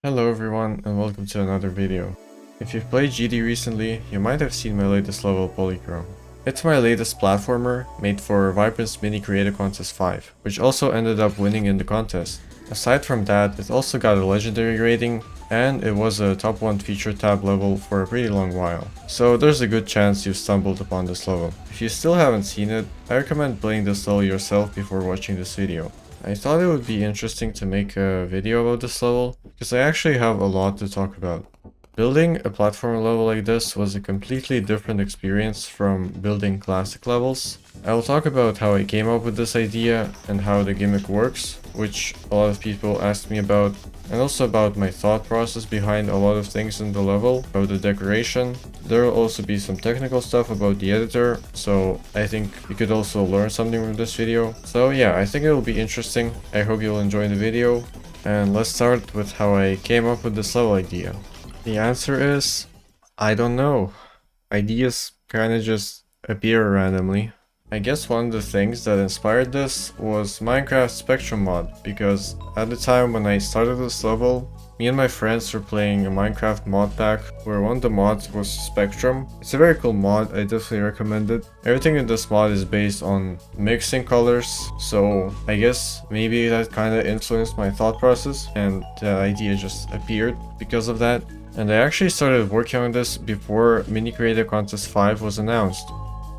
Hello everyone and welcome to another video. If you've played GD recently, you might have seen my latest level Polychrome. It's my latest platformer made for Vibrant's Mini Creator Contest 5, which also ended up winning in the contest. Aside from that, it also got a legendary rating, and it was a top 1 feature tab level for a pretty long while. So there's a good chance you've stumbled upon this level. If you still haven't seen it, I recommend playing this level yourself before watching this video. I thought it would be interesting to make a video about this level, because I actually have a lot to talk about. Building a platform level like this was a completely different experience from building classic levels. I will talk about how I came up with this idea and how the gimmick works, which a lot of people asked me about, and also about my thought process behind a lot of things in the level, about the decoration. There will also be some technical stuff about the editor, so I think you could also learn something from this video. So yeah, I think it will be interesting. I hope you'll enjoy the video, and let's start with how I came up with this level idea. The answer is, I don't know. Ideas kinda just appear randomly. I guess one of the things that inspired this was Minecraft Spectrum mod, because at the time when I started this level, me and my friends were playing a Minecraft mod pack where one of the mods was Spectrum. It's a very cool mod, I definitely recommend it. Everything in this mod is based on mixing colors, so I guess maybe that kinda influenced my thought process and the idea just appeared because of that. And I actually started working on this before Mini Creator Contest 5 was announced.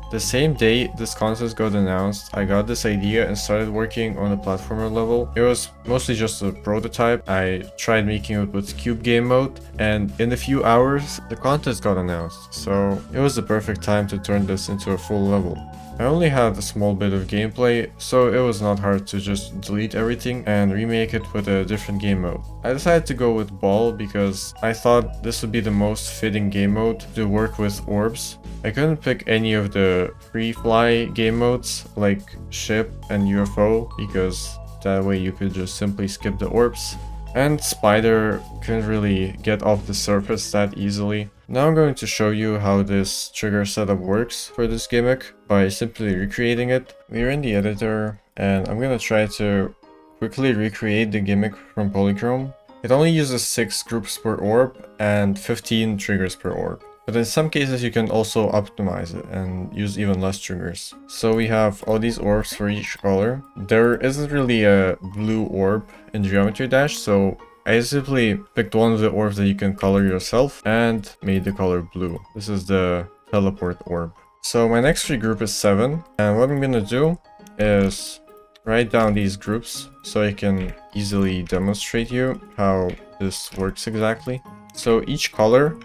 The same day this contest got announced, I got this idea and started working on a platformer level. It was mostly just a prototype. I tried making it with cube game mode, and in a few hours the contest got announced, so it was the perfect time to turn this into a full level. I only had a small bit of gameplay, so it was not hard to just delete everything and remake it with a different game mode. I decided to go with Ball because I thought this would be the most fitting game mode to work with orbs. I couldn't pick any of the free fly game modes like Ship and UFO because that way you could just simply skip the orbs. And Spider couldn't really get off the surface that easily. Now I'm going to show you how this trigger setup works for this gimmick by simply recreating it. We're in the editor and I'm going to try to quickly recreate the gimmick from Polychrome. It only uses 6 groups per orb and 15 triggers per orb. But in some cases you can also optimize it and use even less triggers. So we have all these orbs for each color. There isn't really a blue orb in Geometry Dash, so I simply picked one of the orbs that you can color yourself and made the color blue. This is the teleport orb. So my next free group is 7, and what I'm gonna do is write down these groups so I can easily demonstrate you how this works exactly. So each color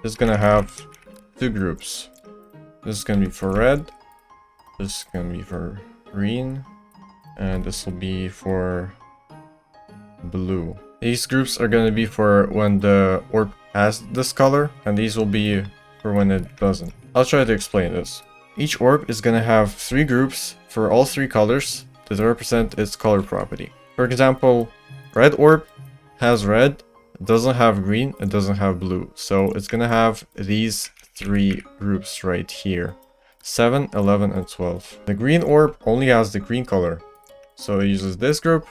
is gonna have 2 groups. This is gonna be for red, this is gonna be for green, and this will be for blue. These groups are gonna be for when the orb has this color, and these will be for when it doesn't. I'll try to explain this. Each orb is gonna have 3 groups for all 3 colors that represent its color property. For example, red orb has red, it doesn't have green, it doesn't have blue. So it's gonna have these 3 groups right here. 7, 11, and 12. The green orb only has the green color. So it uses this group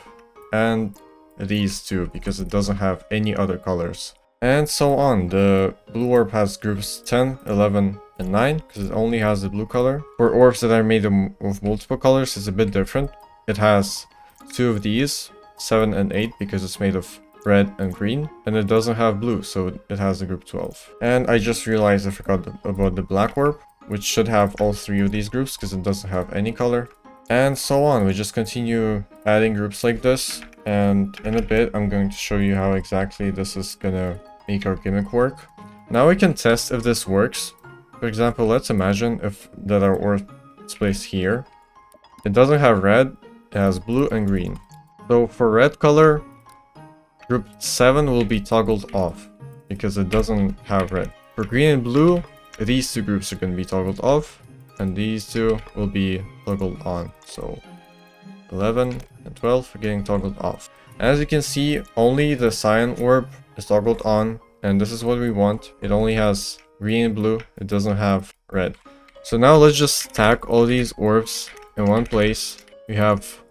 and these 2 because it doesn't have any other colors. And so on. The blue orb has groups 10, 11, and 9 because it only has the blue color. For orbs that are made of multiple colors, it's a bit different. It has 2 of these, 7 and 8, because it's made of red and green, and it doesn't have blue, so it has the group 12. And I just realized I forgot about the black orb, which should have all 3 of these groups because it doesn't have any color. And so on. We just continue adding groups like this, and in a bit I'm going to show you how exactly this is gonna make our gimmick work. Now we can test if this works. For example, let's imagine that our orb is placed here. It doesn't have red, it has blue and green. So for red color, group 7 will be toggled off because it doesn't have red. For green and blue, these 2 groups are going to be toggled off, and these 2 will be toggled on. So 11 and 12 are getting toggled off. As you can see, only the cyan orb is toggled on, and this is what we want. It only has green and blue, it doesn't have red. So now let's just stack all these orbs in one place. We have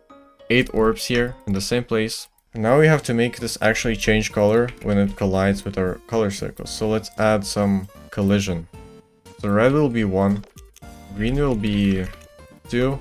8 orbs here in the same place. Now we have to make this actually change color when it collides with our color circles. So let's add some collision. So red will be 1, green will be 2,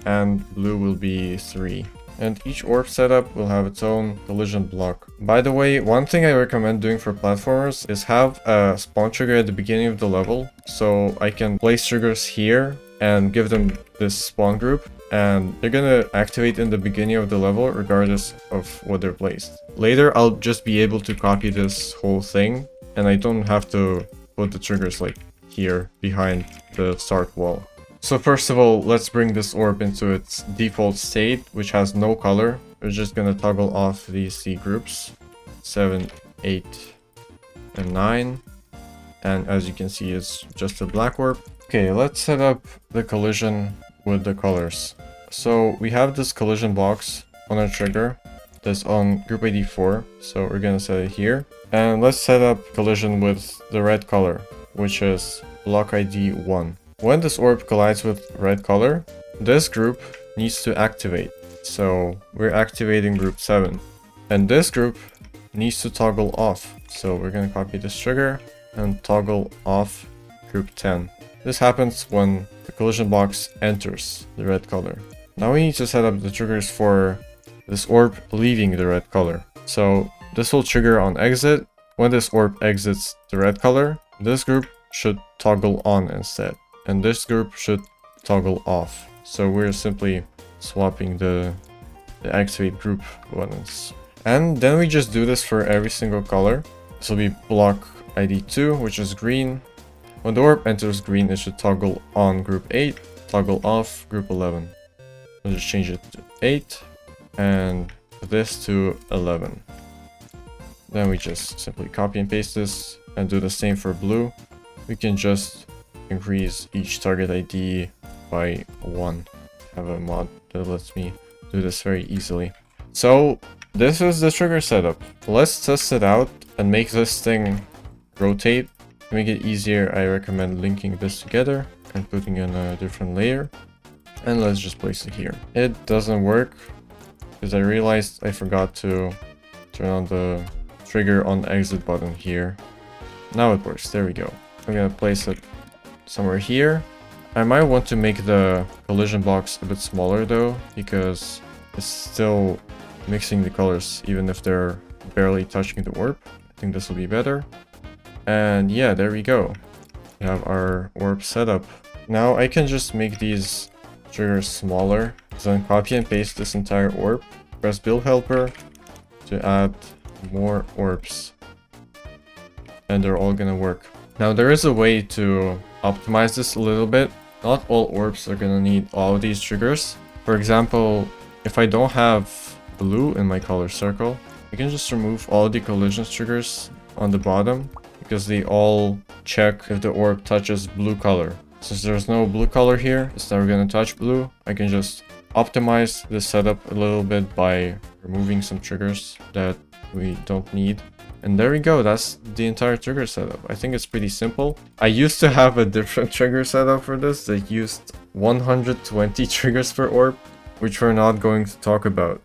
and blue will be 3. And each orb setup will have its own collision block. By the way, one thing I recommend doing for platformers is have a spawn trigger at the beginning of the level, so I can place triggers here and give them this spawn group, and they're gonna activate in the beginning of the level regardless of what they're placed. Later, I'll just be able to copy this whole thing, and I don't have to put the triggers like here behind the start wall. So first of all, let's bring this orb into its default state, which has no color. We're just gonna toggle off these C groups, 7, 8, and 9. And as you can see, it's just a black orb. Okay, let's set up the collision with the colors. So we have this collision box on our trigger that's on group ID 4. So we're gonna set it here. And let's set up collision with the red color, which is block ID 1. When this orb collides with red color, this group needs to activate. So we're activating group 7. And this group needs to toggle off. So we're gonna copy this trigger and toggle off group 10. This happens when the collision box enters the red color. Now we need to set up the triggers for this orb leaving the red color. So this will trigger on exit. When this orb exits the red color, this group should toggle on instead. And this group should toggle off. So we're simply swapping the activate group buttons. And then we just do this for every single color. This will be block ID 2, which is green. When the orb enters green, it should toggle on group 8, toggle off group 11. I'll just change it to 8, and this to 11. Then we just simply copy and paste this, and do the same for blue. We can just increase each target ID by 1. I have a mod that lets me do this very easily. So this is the trigger setup. Let's test it out and make this thing rotate. To make it easier, I recommend linking this together and putting in a different layer. And let's just place it here. It doesn't work because I realized I forgot to turn on the trigger on exit button here. Now it works. There we go. I'm gonna place it somewhere here. I might want to make the collision box a bit smaller though, because it's still mixing the colors even if they're barely touching the orb. I think this will be better. And yeah, there we go. We have our orb set up. Now I can just make these triggers smaller. Then copy and paste this entire orb. Press build helper to add more orbs. And they're all gonna work. Now there is a way to optimize this a little bit. Not all orbs are gonna need all of these triggers. For example, if I don't have blue in my color circle, I can just remove all the collision triggers on the bottom because they all check if the orb touches blue color. Since there's no blue color here, it's never gonna touch blue. I can just optimize this setup a little bit by removing some triggers that we don't need. And there we go, that's the entire trigger setup. I think it's pretty simple. I used to have a different trigger setup for this that used 120 triggers per orb, which we're not going to talk about.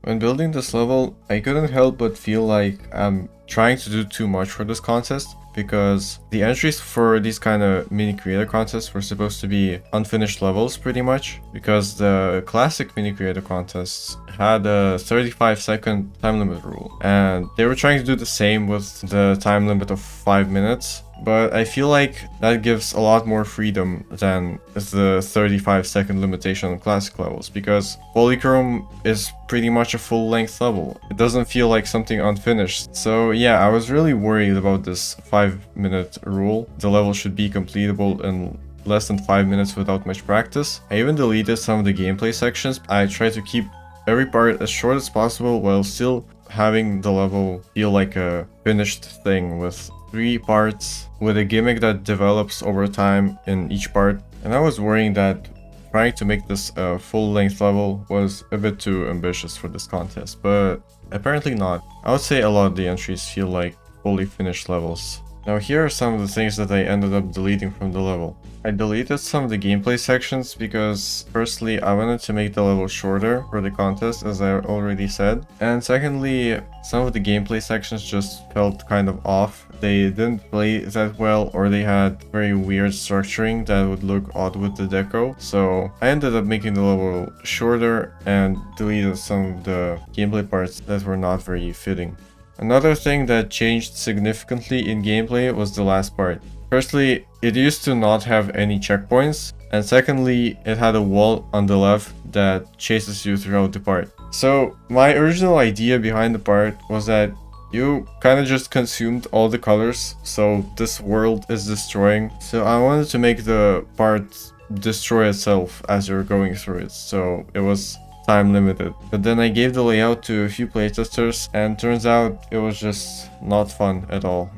When building this level, I couldn't help but feel like I'm trying to do too much for this contest, because the entries for these kind of mini creator contests were supposed to be unfinished levels pretty much, because the classic mini creator contests had a 35-second time limit rule, and they were trying to do the same with the time limit of 5 minutes. But I feel like that gives a lot more freedom than the 35-second limitation on classic levels, because Polychrome is pretty much a full-length level. It doesn't feel like something unfinished. So yeah, I was really worried about this 5-minute rule. The level should be completable in less than 5 minutes without much practice. I even deleted some of the gameplay sections. I tried to keep every part as short as possible while still having the level feel like a finished thing with 3 parts with a gimmick that develops over time in each part. And I was worrying that trying to make this a full-length level was a bit too ambitious for this contest, but apparently not. I would say a lot of the entries feel like fully finished levels. Now here are some of the things that I ended up deleting from the level. I deleted some of the gameplay sections because firstly I wanted to make the level shorter for the contest, as I already said, and secondly some of the gameplay sections just felt kind of off. They didn't play that well, or they had very weird structuring that would look odd with the deco, so I ended up making the level shorter and deleted some of the gameplay parts that were not very fitting. Another thing that changed significantly in gameplay was the last part. Firstly, it used to not have any checkpoints, and secondly, it had a wall on the left that chases you throughout the part. So my original idea behind the part was that you kind of just consumed all the colors, so this world is destroying. So I wanted to make the part destroy itself as you're going through it, so it was time limited. But then I gave the layout to a few playtesters, and turns out it was just not fun at all.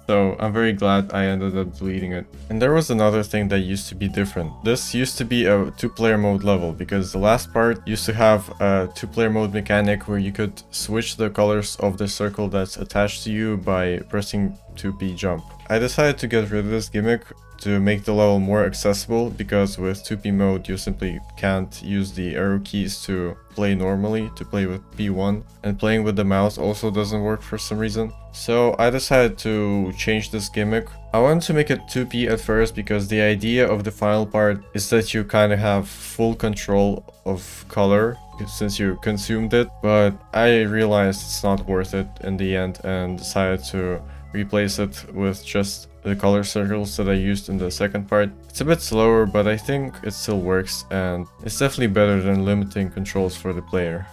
So I'm very glad I ended up deleting it. And there was another thing that used to be different. This used to be a 2-player mode level, because the last part used to have a 2-player mode mechanic where you could switch the colors of the circle that's attached to you by pressing 2P jump. I decided to get rid of this gimmick to make the level more accessible, because with 2P mode you simply can't use the arrow keys to play normally, to play with P1, and playing with the mouse also doesn't work for some reason. So I decided to change this gimmick. I wanted to make it 2P at first because the idea of the final part is that you kind of have full control of color since you consumed it, but I realized it's not worth it in the end and decided to replace it with just the color circles that I used in the second part. It's a bit slower, but I think it still works, and it's definitely better than limiting controls for the player.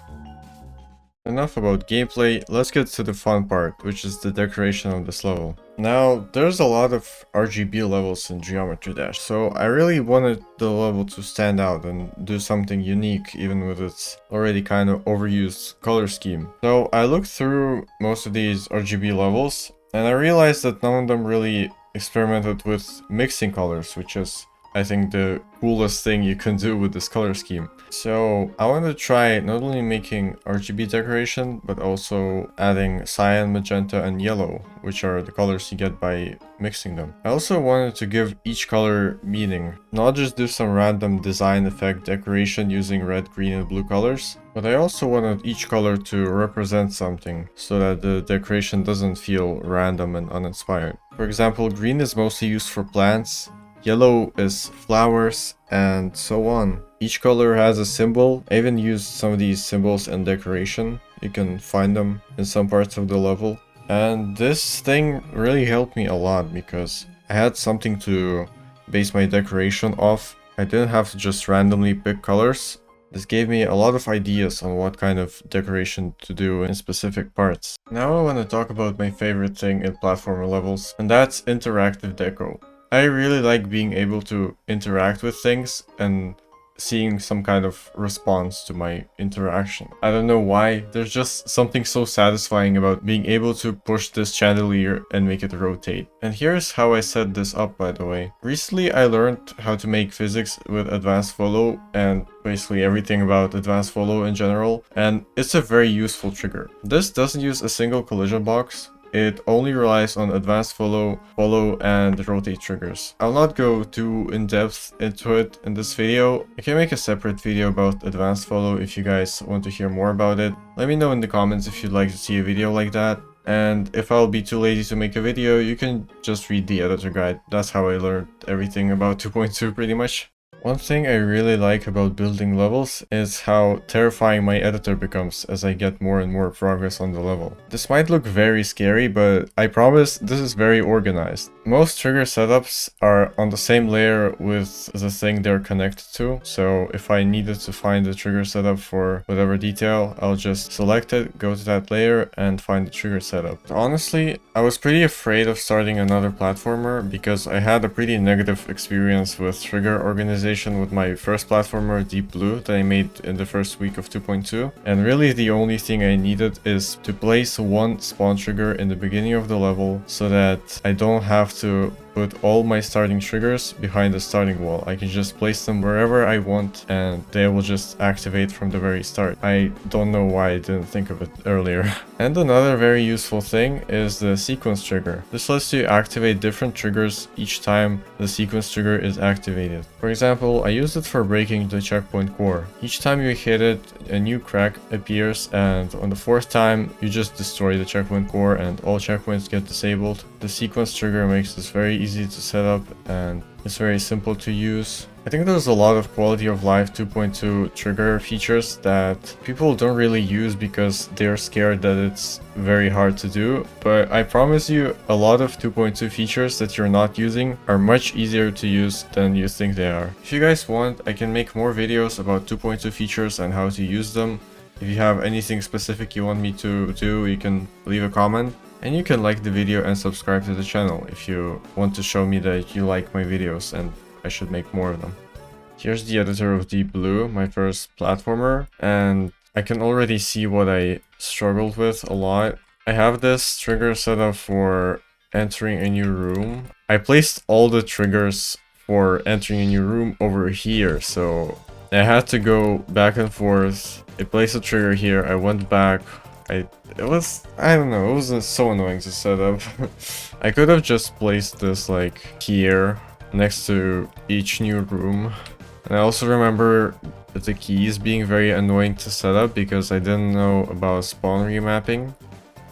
Enough about gameplay, let's get to the fun part, which is the decoration of this level. Now, there's a lot of RGB levels in Geometry Dash, so I really wanted the level to stand out and do something unique, even with its already kind of overused color scheme. So I looked through most of these RGB levels, and I realized that none of them really experimented with mixing colors, which is, I think, the coolest thing you can do with this color scheme. So I wanted to try not only making RGB decoration, but also adding cyan, magenta, and yellow, which are the colors you get by mixing them. I also wanted to give each color meaning, not just do some random design effect decoration using red, green, and blue colors, but I also wanted each color to represent something, so that the decoration doesn't feel random and uninspired. For example, green is mostly used for plants, yellow is flowers, and so on. Each color has a symbol. I even used some of these symbols in decoration. You can find them in some parts of the level. And this thing really helped me a lot because I had something to base my decoration off. I didn't have to just randomly pick colors. This gave me a lot of ideas on what kind of decoration to do in specific parts. Now I want to talk about my favorite thing in platformer levels, and that's interactive deco. I really like being able to interact with things and seeing some kind of response to my interaction. I don't know why, there's just something so satisfying about being able to push this chandelier and make it rotate. And here's how I set this up, by the way. Recently I learned how to make physics with advanced follow and basically everything about advanced follow in general, and it's a very useful trigger. This doesn't use a single collision box. It only relies on advanced follow, and rotate triggers. I'll not go too in-depth into it in this video. I can make a separate video about advanced follow if you guys want to hear more about it. Let me know in the comments if you'd like to see a video like that. And if I'll be too lazy to make a video, you can just read the editor guide. That's how I learned everything about 2.2 pretty much. One thing I really like about building levels is how terrifying my editor becomes as I get more and more progress on the level. This might look very scary, but I promise this is very organized. Most trigger setups are on the same layer with the thing they're connected to, so if I needed to find the trigger setup for whatever detail, I'll just select it, go to that layer, and find the trigger setup. Honestly, I was pretty afraid of starting another platformer because I had a pretty negative experience with trigger organization with my first platformer, Deep Blue, that I made in the first week of 2.2. And really the only thing I needed is to place one spawn trigger in the beginning of the level so that I don't have to put all my starting triggers behind the starting wall. I can just place them wherever I want and they will just activate from the very start. I don't know why I didn't think of it earlier. And another very useful thing is the sequence trigger. This lets you activate different triggers each time the sequence trigger is activated. For example, I used it for breaking the checkpoint core. Each time you hit it, a new crack appears, and on the fourth time you just destroy the checkpoint core and all checkpoints get disabled. The sequence trigger makes this very easy to set up and it's very simple to use. I think there's a lot of quality of life 2.2 trigger features that people don't really use because they're scared that it's very hard to do, but I promise you a lot of 2.2 features that you're not using are much easier to use than you think they are. If you guys want, I can make more videos about 2.2 features and how to use them. If you have anything specific you want me to do, you can leave a comment. And you can like the video and subscribe to the channel if you want to show me that you like my videos and I should make more of them. Here's the editor of Deep Blue, my first platformer, and I can already see what I struggled with a lot. I have this trigger set up for entering a new room. I placed all the triggers for entering a new room over here, so I had to go back and forth. I placed a trigger here, I went back. I don't know, it was so annoying to set up. I could have just placed this like here next to each new room. And I also remember the keys being very annoying to set up because I didn't know about spawn remapping.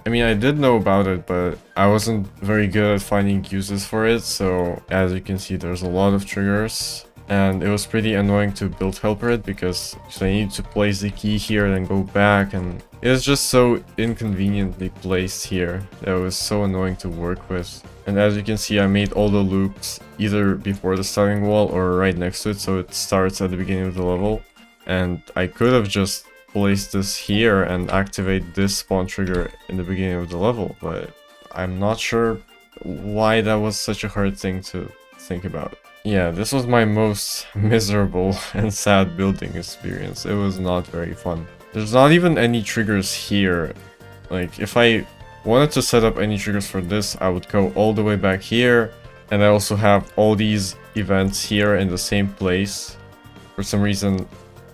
I mean, I did know about it, but I wasn't very good at finding uses for it. So as you can see, there's a lot of triggers. And it was pretty annoying to build helper it because I need to place the key here and then go back, and it was just so inconveniently placed here that it was so annoying to work with. And as you can see, I made all the loops either before the starting wall or right next to it, so it starts at the beginning of the level. And I could have just placed this here and activate this spawn trigger in the beginning of the level, but I'm not sure why that was such a hard thing to think about. Yeah, this was my most miserable and sad building experience. It was not very fun. There's not even any triggers here. Like, if I wanted to set up any triggers for this, I would go all the way back here. And I also have all these events here in the same place. For some reason,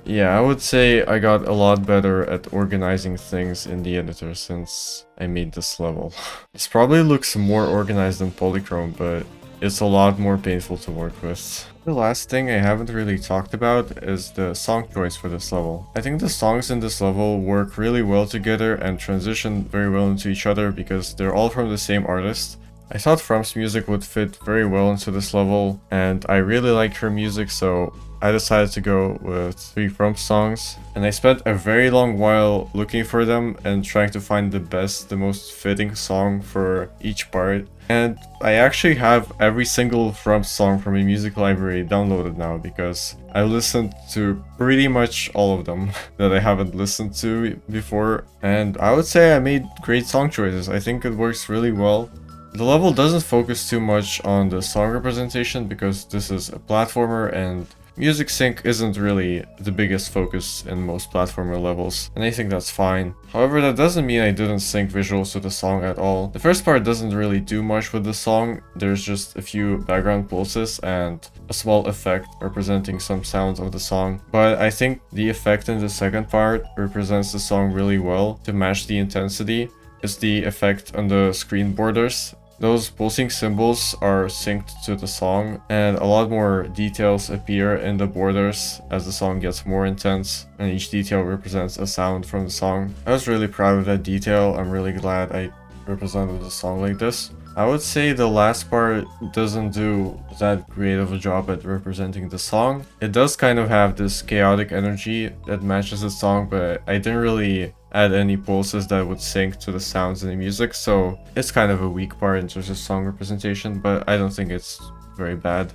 yeah, I would say I got a lot better at organizing things in the editor since I made this level. This probably looks more organized than Polychrome, but it's a lot more painful to work with. The last thing I haven't really talked about is the song choice for this level. I think the songs in this level work really well together and transition very well into each other because they're all from the same artist. I thought Frums' music would fit very well into this level, and I really like her music, so I decided to go with 3 Frums songs. And I spent a very long while looking for them and trying to find the most fitting song for each part. And I actually have every single Frums song from a music library downloaded now because I listened to pretty much all of them that I haven't listened to before. And I would say I made great song choices. I think it works really well. The level doesn't focus too much on the song representation because this is a platformer and music sync isn't really the biggest focus in most platformer levels, and I think that's fine. However, that doesn't mean I didn't sync visuals to the song at all. The first part doesn't really do much with the song. There's just a few background pulses and a small effect representing some sounds of the song. But I think the effect in the second part represents the song really well to match the intensity. It's the effect on the screen borders. Those pulsing symbols are synced to the song, and a lot more details appear in the borders as the song gets more intense, and each detail represents a sound from the song. I was really proud of that detail. I'm really glad I represented the song like this. I would say the last part doesn't do that great of a job at representing the song. It does kind of have this chaotic energy that matches the song, but I didn't really add any pulses that would sync to the sounds in the music, so it's kind of a weak part in terms of song representation, but I don't think it's very bad.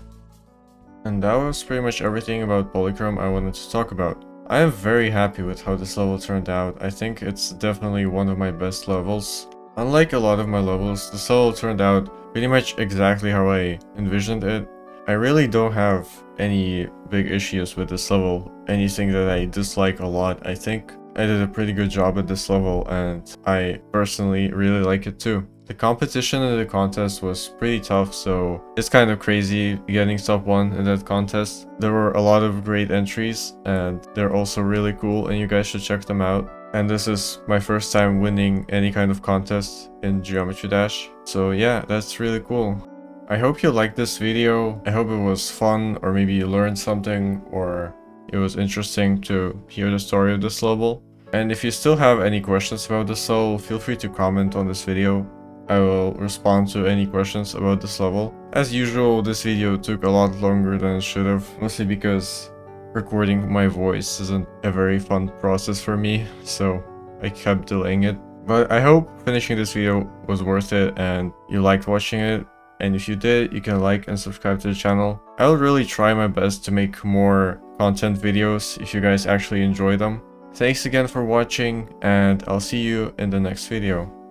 And that was pretty much everything about Polychrome I wanted to talk about. I am very happy with how this level turned out. I think it's definitely one of my best levels. Unlike a lot of my levels, this level turned out pretty much exactly how I envisioned it. I really don't have any big issues with this level, anything that I dislike a lot. I think I did a pretty good job at this level and I personally really like it too. The competition in the contest was pretty tough, so it's kind of crazy getting top 1 in that contest. There were a lot of great entries, and they're also really cool, and you guys should check them out. And this is my first time winning any kind of contest in Geometry Dash. So yeah, that's really cool. I hope you liked this video. I hope it was fun, or maybe you learned something, or it was interesting to hear the story of this level. And if you still have any questions about this level, feel free to comment on this video. I will respond to any questions about this level. As usual, this video took a lot longer than it should have, mostly because recording my voice isn't a very fun process for me, so I kept delaying it. But I hope finishing this video was worth it and you liked watching it. And if you did, you can like and subscribe to the channel. I'll really try my best to make more content videos if you guys actually enjoy them. Thanks again for watching, and I'll see you in the next video.